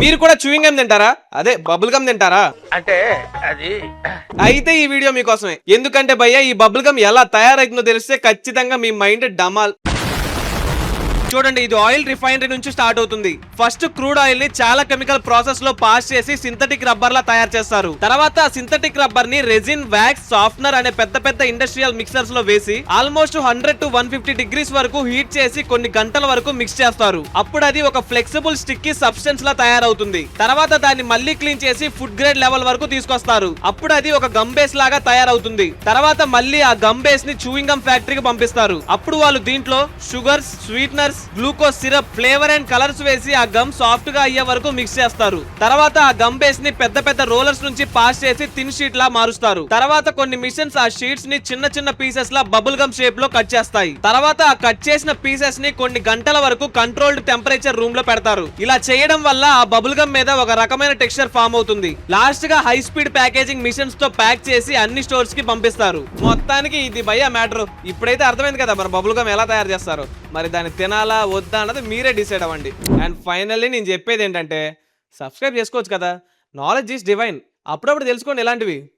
మీరు కూడా chewing gum తింటారా? అదే బబుల్ గమ్ తింటారా? అంటే అది అయితే ఈ వీడియో మీకోసమే. ఎందుకంటే భయ్య ఈ బబుల్ గమ్ ఎలా తయారైతుందో తెలిస్తే ఖచ్చితంగా మీ మైండ్ డమాల్. చూడండి, ఇది ఆయిల్ రిఫైనరీ నుంచి స్టార్ట్ అవుతుంది. ఫస్ట్ క్రూడ్ ఆయిల్ ని చాలా కెమికల్ ప్రాసెస్ లో పాస్ చేసి సింథటిక్ రబ్బర్ లా తయారు చేస్తారు. తర్వాత ఆ సింథటిక్ రబ్బర్ ని రెజిన్, వ్యాక్స్, సాఫ్ట్నర్ అనే పెద్ద పెద్ద ఇండస్ట్రియల్ మిక్సర్స్ లో వేసి ఆల్మోస్ట్ 100 to 150 డిగ్రీస్ వరకు హీట్ చేసి కొన్ని గంటల వరకు మిక్స్ చేస్తారు. అప్పుడు అది ఒక ఫ్లెక్సిబుల్ స్టిక్కీ సబ్స్టెన్స్ లా తయారవుతుంది. తర్వాత దాన్ని మళ్ళీ క్లీన్ చేసి ఫుడ్ గ్రేడ్ లెవెల్ వరకు తీసుకొస్తారు. అప్పుడు అది ఒక గమ్ బేస్ లాగా తయారవుతుంది. తర్వాత మళ్ళీ ఆ గమ్ బేస్ ని చూయింగ్ గమ్ ఫ్యాక్టరీకి పంపిస్తారు. అప్పుడు వాళ్ళు దీంట్లో sugars, sweeteners, glucose syrup, flavour and colours వేసి ఆ గమ్ సాఫ్ట్ గా అయ్యే వరకు మిక్స్ చేస్తారు. తర్వాత ఆ గమ్ బేస్ ని పెద్ద పెద్ద రోలర్స్ నుంచి పాస్ చేసి థిన్ షీట్ లా మారుస్తారు. తర్వాత కొన్ని మిషన్స్ ఆ షీట్స్ ని చిన్న చిన్న పీసెస్ లా బబుల్ గమ్ షేప్ లో కట్ చేస్తాయి. తర్వాత ఆ కట్ చేసిన పీసెస్ ని కొన్ని గంటల వరకు కంట్రోల్డ్ టెంపరేచర్ రూమ్ లో పెడతారు. ఇలా చేయడం వల్ల ఆ బబుల్ గమ్ మీద ఒక రకమైన టెక్స్చర్ ఫామ్ అవుతుంది. లాస్ట్ గా హై స్పీడ్ ప్యాకేజింగ్ మిషన్స్ తో ప్యాక్ చేసి అన్ని స్టోర్స్ కి పంపిస్తారు. మొత్తానికి ఇది భయ్యా మ్యాటర్. ఇప్పుడైతే అర్థమైంది కదా మరి బబుల్ గమ్ ఎలా తయారు చేస్తారు. మరి దాన్ని తినాలా వద్దా అన్నది మీరే డిసైడ్ అవ్వండి. అండ్ ఫైనల్లీ నేను చెప్పేది ఏంటంటే సబ్స్క్రైబ్ చేసుకోవచ్చు కదా. Knowledge is divine. అప్పుడప్పుడు తెలుసుకోండి ఇలాంటివి.